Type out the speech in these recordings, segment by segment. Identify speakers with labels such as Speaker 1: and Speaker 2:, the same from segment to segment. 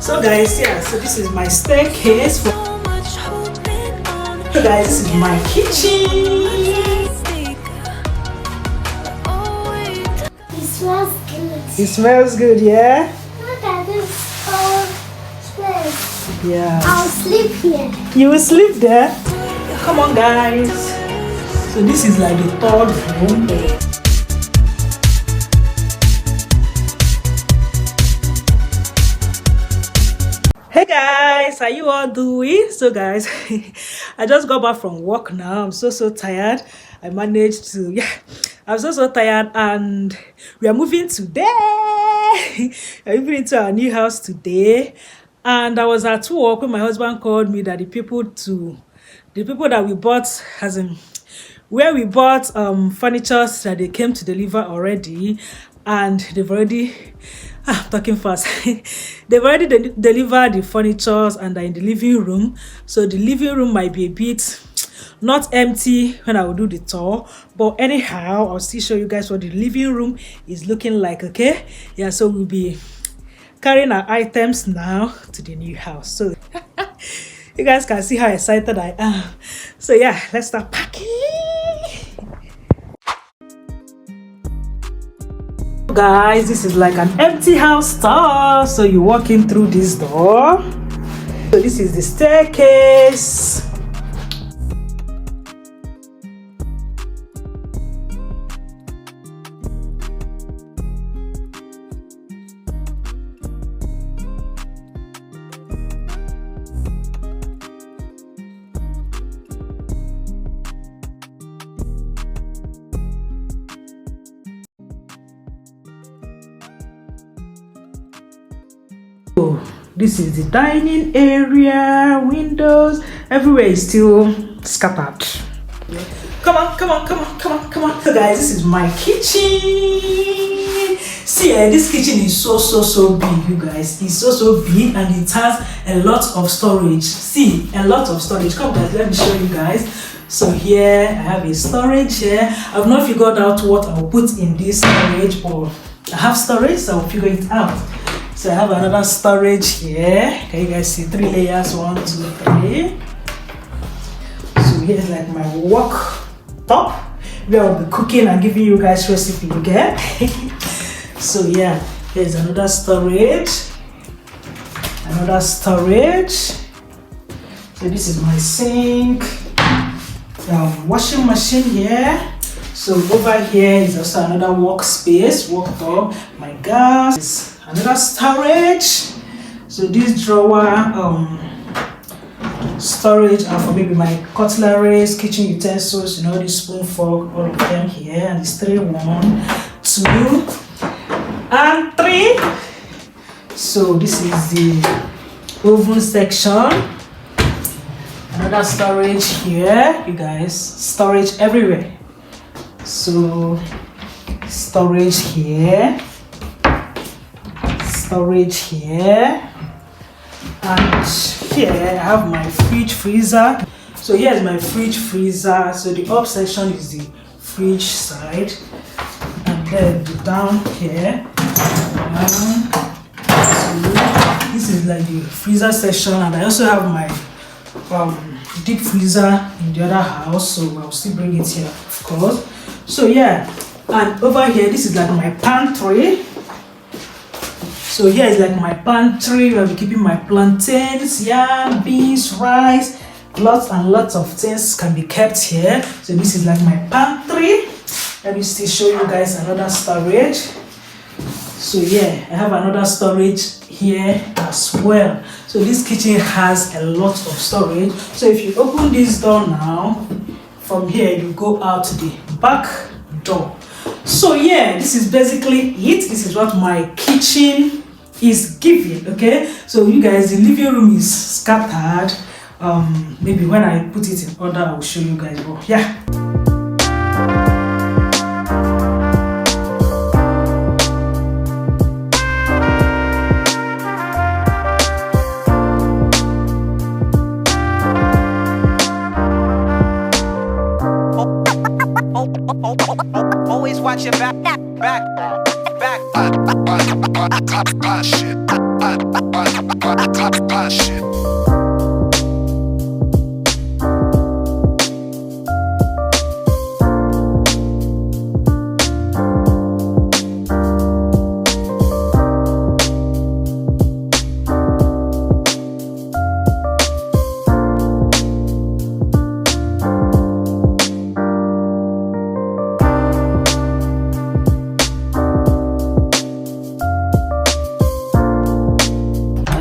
Speaker 1: So guys, yeah, so this is my staircase. So guys, this is my kitchen.
Speaker 2: It smells good.
Speaker 1: It smells good, yeah?
Speaker 2: Look at this whole place.
Speaker 1: Yeah.
Speaker 2: I'll sleep here.
Speaker 1: You will sleep there? Come on guys. So this is like the third room. Hey guys, how you all doing? So guys, I just got back from work now. I'm so tired. I managed to, I'm so tired, and we are moving today. We're moving into our new house today. And I was at work when my husband called me that the people that we bought, as in where we bought furniture, that they came to deliver already, and they've already I'm talking fast. They've already delivered the furniture and they're in the living room. So the living room might be a bit not empty when I will do the tour, but anyhow, I'll still show you guys what the living room is looking like. Okay, yeah, so we'll be carrying our items now to the new house. So you guys can see how excited I am. So yeah, let's start packing. Guys, this is like an empty house store. So you walk in through this door. So this is the staircase. This is the dining area. Windows everywhere is still scattered. Come on. So guys, this is my kitchen. See, this kitchen is so big, you guys. It's so big, and it has a lot of storage. See, a lot of storage. Come guys, let me show you guys. So here I have a storage here. I don't know if you got out what I'll put in this storage, but I have storage, so I'll figure it out. So I have another storage here. Can you guys see 3 layers? 1, 2, 3. So here's like my work top where I'll be cooking and giving you guys recipe, okay? So yeah, here's another storage. So this is my sink. Washing machine here. So over here is also another workspace, worktop. My gas. Another storage. So this drawer storage are for maybe my cutlery, kitchen utensils, you know, this spoon, fork, all of them here. And it's 3, 1, 2, and 3. So this is the oven section. Another storage here, you guys. Storage everywhere. So storage here. Storage here, and here I have my fridge freezer. So here's my fridge freezer. So the up section is the fridge side, and then the down here. So this is like the freezer section, and I also have my deep freezer in the other house. So I'll still bring it here, of course. So yeah, and over here this is like my pantry. So here is like my pantry where I'm keeping my plantains, yam, beans, rice. Lots and lots of things can be kept here. So this is like my pantry. Let me still show you guys another storage. So yeah, I have another storage here as well. So this kitchen has a lot of storage. So if you open this door now, from here you go out to the back door. So yeah, this is basically it. This is what my kitchen is giving. Okay, so you guys, the living room is scattered. Maybe when I put it in order I'll show you guys. But yeah,
Speaker 3: always watch your back. Shit.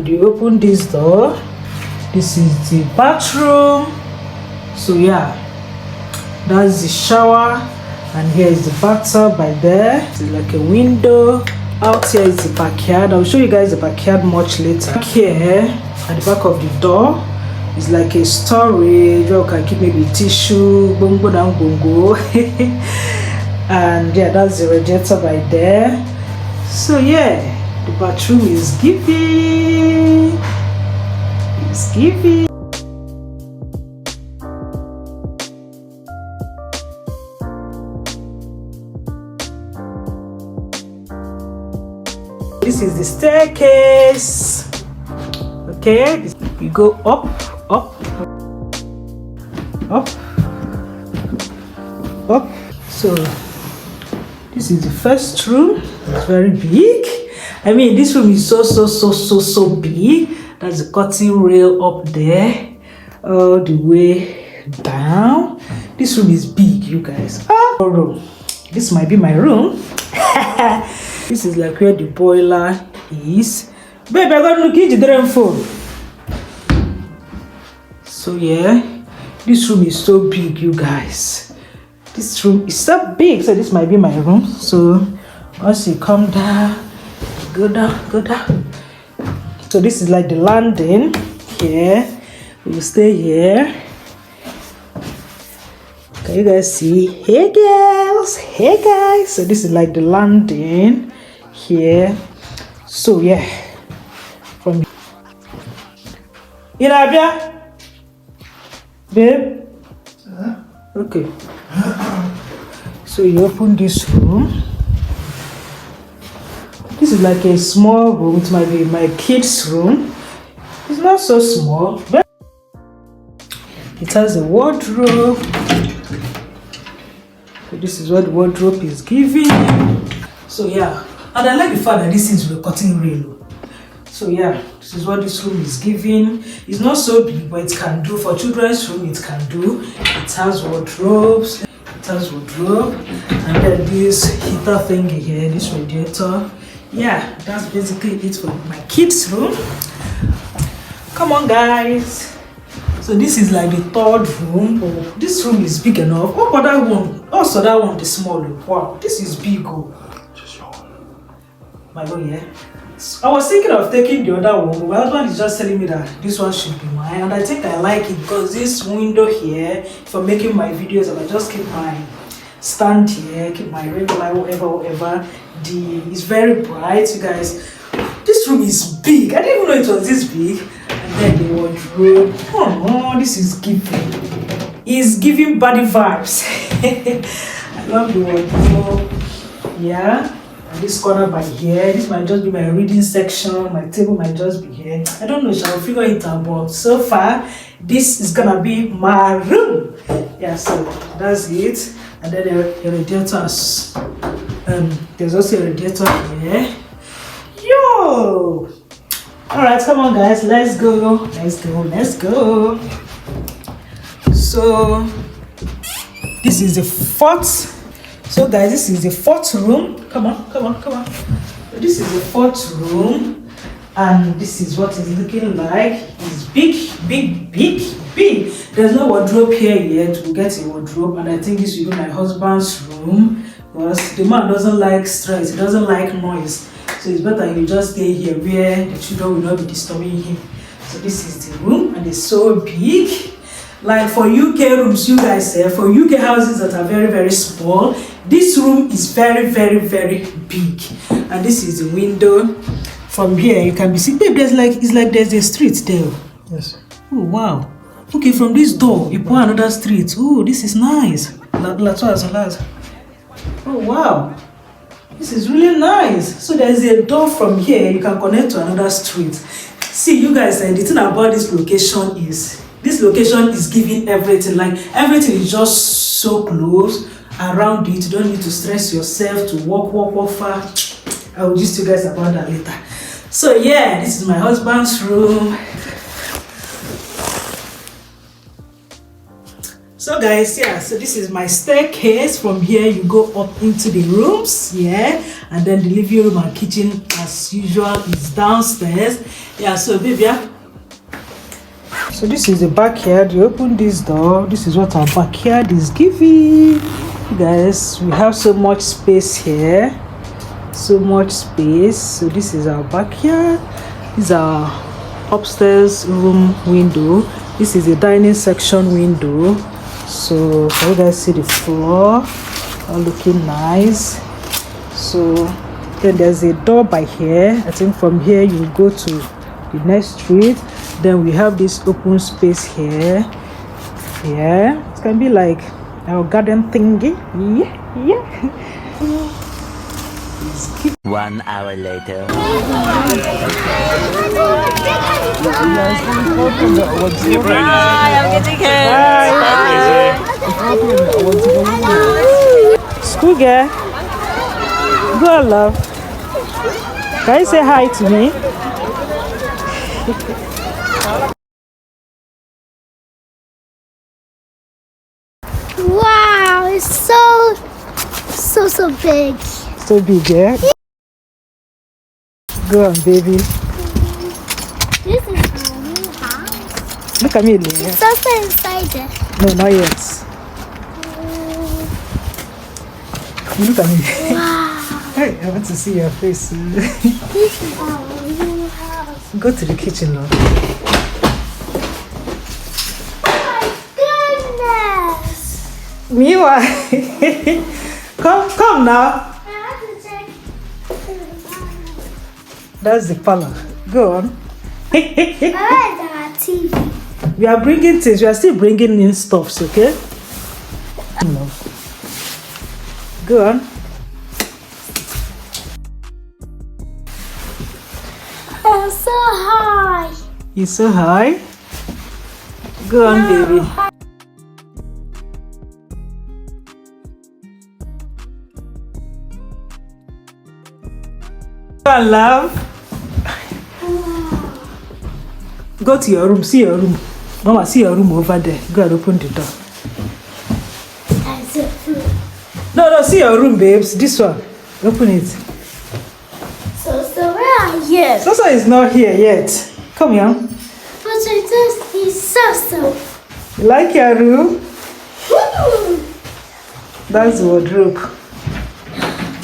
Speaker 1: You open this door. This is the bathroom. So yeah, that's the shower, and here is the bathtub by there. It's like a window. Out here is the backyard. I'll show you guys the backyard much later. Here at the back of the door is like a storage where you can keep maybe tissue, bongo down bongo. And yeah, that's the radiator by there. So yeah, the bathroom is giving. It's giving. This is the staircase. Okay, you go up, up, up, up. So this is the first room. It's very big. I mean, this room is so big. That's the curtain rail up there, all the way down. This room is big, you guys. Room. This might be my room. This is like where the boiler is. Babe, I got to get the phone. So yeah, this room is so big, you guys. This room is so big, so this might be my room. So once you come down, go down. So this is like the landing here. We will stay here. Can you guys see? Hey girls, hey guys. So this is like the landing here. So yeah, from Inabia, babe. Okay. So you open this room. This is like a small room. It might be my kids' room. It's not so small, but it has a wardrobe. So this is what the wardrobe is giving. So yeah, and I like the fact that this is the curtain rail. So yeah, this is what this room is giving. It's not so big, but it can do for children's room. It can do. It has wardrobes. It has wardrobe, and then this heater thingy here, this radiator. Yeah, that's basically it for my kids' room. Come on, guys. So this is like the third room. Oh, this room is big enough. Oh, but that one, also that one is small. Wow, this is big. Oh, my God, yeah. I was thinking of taking the other one. My husband is just telling me that this one should be mine, and I think I like it because this window here for making my videos, and I just keep my stand here, keep my regular whatever. It's very bright, you guys. This room is big. I didn't even know it was this big. And then the wardrobe. Oh, this is giving. It's giving body vibes. I love the wardrobe. Yeah. And this corner by here. This might just be my reading section. My table might just be here. I don't know. Shall figure it out. But so far, this is gonna be my room. Yeah. So that's it. And then the radiators. There's also a radiator here. Yo! Alright, come on guys, let's go. So this is the fourth. So guys, this is the fourth room. Come on. This is the fourth room, and this is what it's looking like. It's big. There's no wardrobe here yet. We'll get a wardrobe, and I think this will be my husband's room. Because the man doesn't like stress, he doesn't like noise. So it's better you just stay here where the children will not be disturbing him. So this is the room, and it's so big. Like for UK rooms, you guys say, for UK houses that are very small, this room is very big. And this is the window. From here you can be seen. Babe, it's like there's a street there.
Speaker 3: Yes.
Speaker 1: Oh wow. Okay, from this door you pour another street. Oh, this is nice. Oh wow, This is really nice. So there's a door from here. You can connect to another street. See, you guys, the thing about this location is giving everything. Like everything is just so close around it. You don't need to stress yourself to walk far. I will just tell you guys about that later. So yeah, this is my husband's room. So guys, yeah, so this is my staircase. From here you go up into the rooms, yeah, and then the living room and kitchen as usual is downstairs. Yeah, so baby, yeah. So this is the backyard. You open this door, this is what our backyard is giving. Guys, we have so much space here, so much space. So this is our backyard. This is our upstairs room window. This is the dining section window. So can you guys see the floor? All looking nice. So then there's a door by here. I think from here you go to the next street. Then we have this open space here. Yeah, it can be like our garden thingy. Yeah.
Speaker 3: 1 hour later.
Speaker 4: Hi, I'm getting kids.
Speaker 1: School girl. Go, love. Can you say hi to me?
Speaker 2: Wow, it's so big.
Speaker 1: So big, yeah? Go on, baby.
Speaker 2: This is my new house.
Speaker 1: Look at me, Leah.
Speaker 2: It's also inside there.
Speaker 1: No, not yet. Look at me.
Speaker 2: Wow.
Speaker 1: Hey, I want to see your face.
Speaker 2: This is our new house.
Speaker 1: Go to the kitchen, love.
Speaker 2: Oh my goodness.
Speaker 1: Meanwhile, come now.
Speaker 2: I have to check.
Speaker 1: That's the parlor. Go on.
Speaker 2: Where is our TV?
Speaker 1: We are bringing things. We are still bringing in stuffs, okay? No. Go on.
Speaker 2: I'm so high.
Speaker 1: You're so high. Go on, baby. Go on, love. Go to your room. See your room. Mama, see your room over there. Go and open the door.
Speaker 2: That's it.
Speaker 1: No, see your room, babes. This one. Open it.
Speaker 2: So where are you?
Speaker 1: Sosa is not here yet. Come here.
Speaker 2: But I just need so.
Speaker 1: You like your room? That's the wardrobe.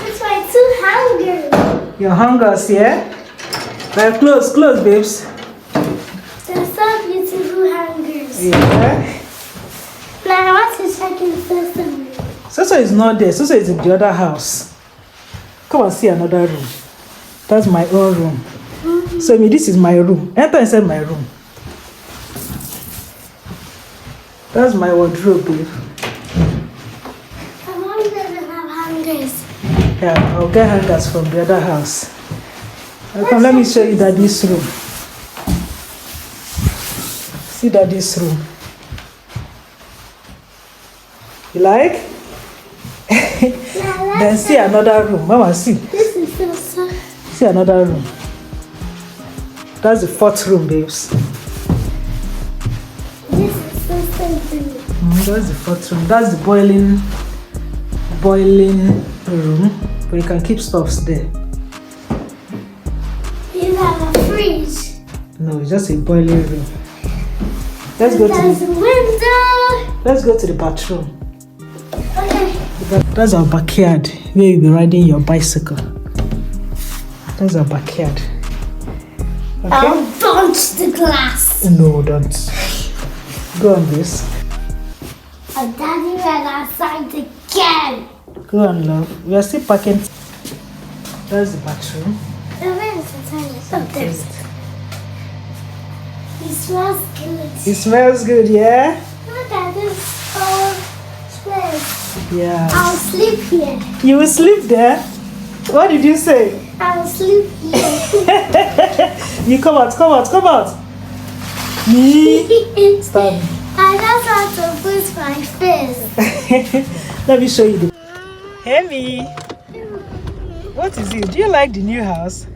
Speaker 2: It's my two hangers.
Speaker 1: Your hangers, yeah? Like close, babes.
Speaker 2: They're so beautiful hangers.
Speaker 1: Yeah.
Speaker 2: Now I want to check in Sosa's room.
Speaker 1: Sosa is not there. Sosa is in the other house. Come and see another room. That's my own room. So this is my room. Enter inside my room. That's my wardrobe, babe.
Speaker 2: My mom doesn't have hangers.
Speaker 1: Yeah, I'll get hangers from the other house. Come, let me show you Daddy's room. See Daddy's room. You like? Then see another room. Mama, see.
Speaker 2: This is Sosa.
Speaker 1: See another room. That's the fourth room, babes.
Speaker 2: This is Sosa's room.
Speaker 1: That's the fourth room. That's the boiling room. But you can keep stuffs there.
Speaker 2: You have a fridge.
Speaker 1: No, it's just a boiling room. Let's go
Speaker 2: There's
Speaker 1: to
Speaker 2: a window.
Speaker 1: let's go to the bathroom.
Speaker 2: Okay.
Speaker 1: That's our backyard where you'll be riding your bicycle. That's our backyard. Okay?
Speaker 2: I'll punch the glass.
Speaker 1: No, don't. Go on, this.
Speaker 2: Oh, Daddy ran outside again.
Speaker 1: Go on, love. We are still packing. That's the bathroom.
Speaker 2: Where is the toilet? Oh, there's it. It smells good.
Speaker 1: It smells good, yeah?
Speaker 2: Look at this whole place.
Speaker 1: Yeah.
Speaker 2: I'll sleep here.
Speaker 1: You will sleep there? What did you say?
Speaker 2: I'll sleep here.
Speaker 1: You come out. Me. Stand.
Speaker 2: I just want to put my face.
Speaker 1: Let me show you. Hey, me. What is it? Do you like the new house?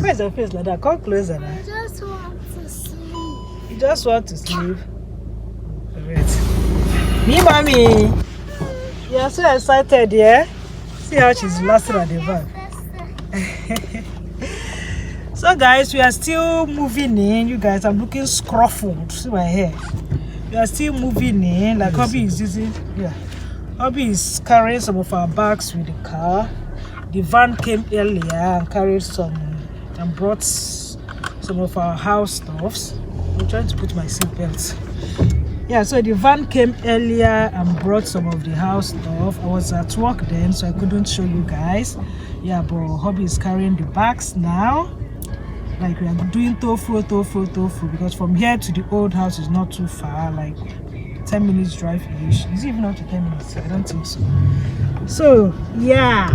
Speaker 1: Where's your face like that? Come closer now.
Speaker 2: I just want to sleep.
Speaker 1: You just want to sleep? Wait. Me, mommy. You are so excited, yeah? See how she's laughing at the back. So, guys, we are still moving in. You guys, I'm looking scruffled. See my hair. We are still moving in. Like, Hobby is using. Yeah. Hobby is carrying some of our bags with the car. The van came earlier and carried some and brought some of our house stuffs. I'm trying to put my seatbelt. Yeah, so the van came earlier and brought some of the house stuff. I was at work then, so I couldn't show you guys. Yeah, but Hobby is carrying the bags now. Like, we are doing tofu, because from here to the old house is not too far, like 10 minutes drive-ish. Is it even up to 10 minutes? I don't think so. So, yeah.